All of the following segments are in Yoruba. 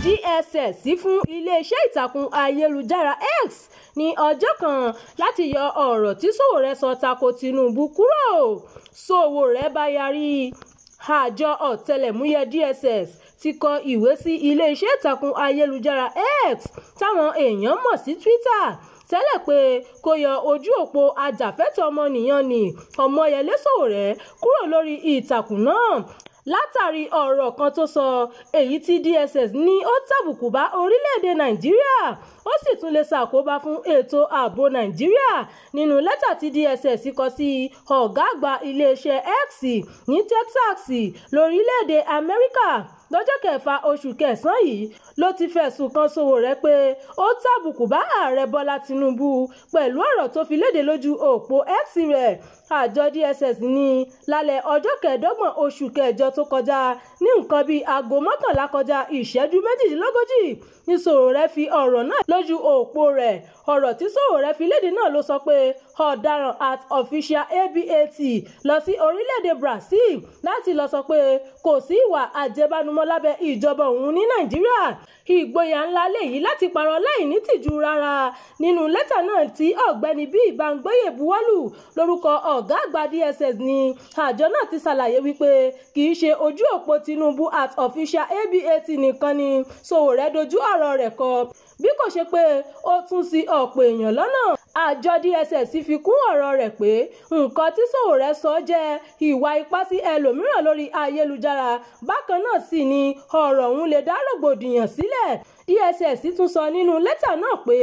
DSS fún iléeṣẹ́ ìtàkùn ayélujára X ní ọjọ́ kan láti yọ ọ̀rọ̀ tí Sowore sọ tako Tinubu kúrò. Sowore bá yarí. Àjọ ọ̀tẹlẹ̀múyẹ́ DSS ti kọ ìwé sí iléeṣẹ́ ìtàkùn ayélujára X táwọn èèyàn mọ̀ sí Twitter tẹ́lẹ̀ pé kó yọ ojú òpó ajàfẹ́tọ̀ọ́ ọmọnìyàn ní Ọmọyẹlé Sowore kúrò lórí ìtàkùn náà látàrí ọ̀rọ̀ kan tó sọ èyí tí DSS ní ó tàbùkù bá orílẹ̀-èdè Nàìjíríà ó sì tún lè ṣàkóbá fún ètò ààbò Nàìjíríà. Nínú lẹ́tà tí DSS kọ sí ọ̀gá àgbà iléeṣẹ́ X ní Texas lórílẹ̀-èdè Amẹ́ríkà lọ́jọ́ 6 oṣù kẹsàn-án yìí ló ti fẹ̀sùn kan Sowore pé ó tàbùkù bá ààrẹ Bọ́lá Tinubu pẹ̀lú ọ̀rọ̀ tó fi léde lójú òpó X rẹ̀. Àjọ DSS ní lálẹ́ ọjọ́ 15 oṣù kẹjọ tó kọjá ní nǹkan bíi aago 11 kọjá ìṣẹ́jú 48 ní Sowore fi ọ̀rọ̀ náà lójú òpó rẹ̀. Ọ̀rọ̀ tí Sowore fi léde náà ló sọ pé ọ̀daràn @officialabat lọ sí orílẹ̀-èdè Brazil láti lọ sọ pé kò sí ìwà àjẹbánumọ́ lábẹ́ ìjọba òun ní Nàìjíríà. Ìgboyà ńlá lèyí láti parọ́ láì ní tìjú rárá. Nínú lẹ́tà náà tí ọ̀gbẹ́ni B. Bámgbóyè buwọ́lù lórúkọ ọ̀gá àgbà DSS ní àjọ náà ti ṣàlàyé wípé kì í ṣe ojú òpó Tinubu @officialabat nìkan ni Sowore dojú ọ̀rọ̀ rẹ̀ kọ bí kò ṣe pé ó tún sí ọ̀pọ̀ èèyàn lọ́nà. Àjọ DSS fi kún ọ̀rọ̀ rẹ̀ pé nǹkan tí Sowore sọ jẹ́ ìwà ipá sí ẹlòmíràn lórí ayélujára bákan náà sì ni ọ̀rọ̀ ọ̀hún lè dá rògbòdìyàn sílẹ̀. DSS tún sọ nínú lẹ́tà náà pé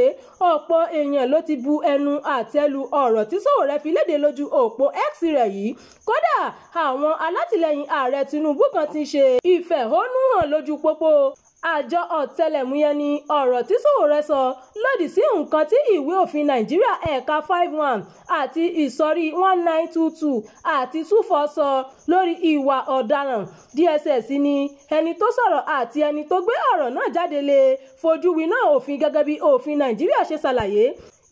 ọ̀pọ̀ èèyàn ló ti bu ẹnu àtẹ́ lu ọ̀rọ̀ tí Sowore fi léde lójú òpó X rẹ̀ yìí. Kódà àwọn alátìlẹyìn ààrẹ Tinubu kan ti ṣe ìfẹ̀hónúhàn lójú pópó. Àjọ ọ̀tẹlẹ̀múyẹ́ ní ọ̀rọ̀ tí Sowore sọ lòdì sí nǹkan tí ìwé òfin Nàìjíríà ẹ̀ka 51 àti ìsọ̀rí 1922 àti 24 sọ lórí ìwà ọ̀daràn. DSS ní ẹni tó sọ̀rọ̀ àti ẹni tó gbé ọ̀rọ̀ náà jáde lè fojú winá òfin gẹ́gẹ́ bí òfin Nàìjíríà ṣe ṣàlàyé.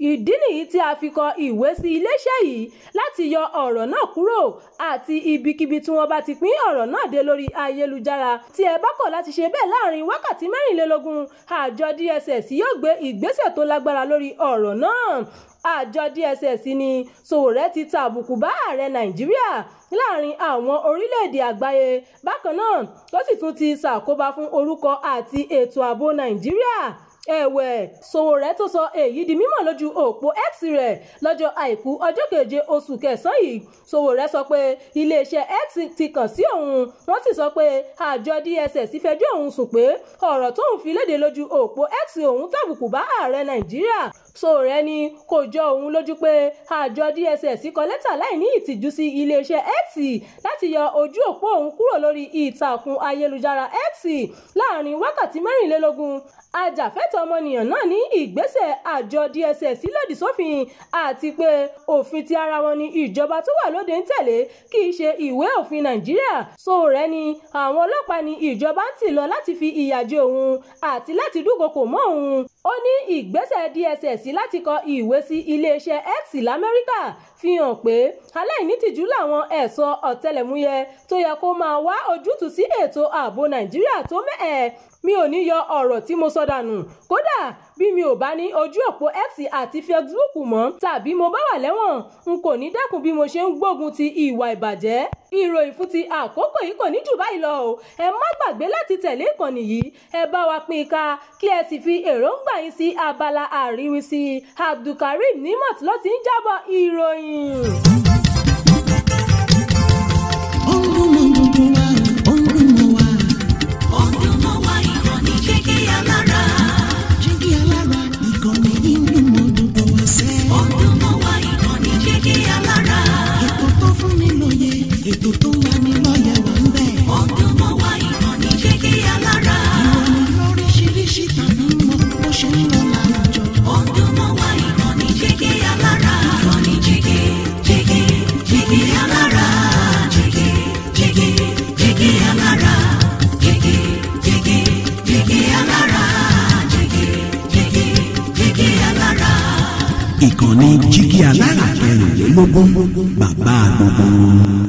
Ìdí nìyí tí a fi kọ ìwé sí iléeṣẹ́ yìí láti yọ ọ̀rọ̀ náà kúrò àti ibikíbi tí wọ́n bá ti pín ọ̀rọ̀ náà dé lórí ayélujára. Tí ẹ bá kọ̀ láti ṣe bẹ́ẹ̀ láàrin wákàtí 24 àjọ DSS yóò gbé ìgbésẹ̀ tó lágbára lórí ọ̀rọ̀ náà. Àjọ DSS ní Sowore ti tàbùkù bá ààrẹ Nàìjíríà láàrin àwọn orílẹ̀-èdè àgbáyé bákan náà ó sì tún ti ṣàkóbá fún orúkọ àti ètò ààbò Nàìjíríà. Ẹ̀wẹ̀ Sowore tó sọ èyí di mímọ̀ lójú òpó X rẹ̀ lọ́jọ́ àìkú ọjọ́ 7 oṣù kẹsàn-án yìí. Sowore sọ pé iléeṣẹ́ X ti kàn sí òun wọ́n sì sọ pé àjọ DSS fẹjọ́ òun sùn pé ọ̀rọ̀ tóun fi léde lójú òpó X òun tàbùkù bá ààrẹ Nàìjíríà. Sowore ní kò jọ òun lójú pé àjọ DSS kọ lẹ́tà láì ní ìtìjú sí iléeṣẹ́ X láti yọ ojú òpó òun kúrò lórí ìtàkùn ayélujára X láàrin wákàtí 24. Ajàfẹ́tọ̀ọ́ ọmọnìyàn náà ní ìgbésẹ̀ àjọ DSS lòdì sófin àti pé òfin ti ara wọn ni ìjọba tó wà lóde ń tẹ̀lé kì í ṣe ìwé òfin Nàìjíríà. Sowore ní àwọn ọlọ́pàá ni ìjọba ń tì lọ láti fi ìyà jẹ òun àti láti dúnkokò mọ́ òun. Ó ní ìgbésẹ̀ DSS láti kọ ìwé sí iléeṣẹ́ X l'Amẹ́ríkà fi hàn pé aláìnítìjú làwọn ẹ̀ṣọ́ ọ̀tẹlẹ̀múyẹ́ tó yẹ kó máa wá ojútùú sí ètò ààbò Nàìjíríà tó mẹ́hẹ̀. Mi ò ní yọ ọ̀rọ̀ tí mo sọ dànù. Kódà bí mi ò bá ní ojú òpó X àti Facebook mọ́ tàbí mo bá wà lẹ́wọ̀n n kò ní dẹ́kun bí mo ṣe ń gbógun ti ìwà ìbàjẹ́. Ìròyìn fún ti àkókò yìí kò ní jù báyìí lọ o. Ẹ má gbàgbé láti tẹ̀lé ìkànnì yìí. Ẹ bá wa pín ká kí ẹ sì fi èròǹgbà yín sí abala àríwísí. Abdulkareem Nimot ló ti ń jábọ̀ ìròyìn. Ètò tó wà ní lọ́yẹ̀ wà ń bẹ̀. Ọdún mọ́ wá ìkànnì Jígí Alára. Ìròyìn lóríṣiríṣi tàbí mọ bó ṣe ń lọ láwùjọ. Ọdún mọ́ wá ìkànnì Jígí Alára. Ìkànnì Jígí Alára. Jígí Alára. Jígí Alára. Jígí Alára. Ìkànnì Jígí Alára 16 bàbá gbogbo.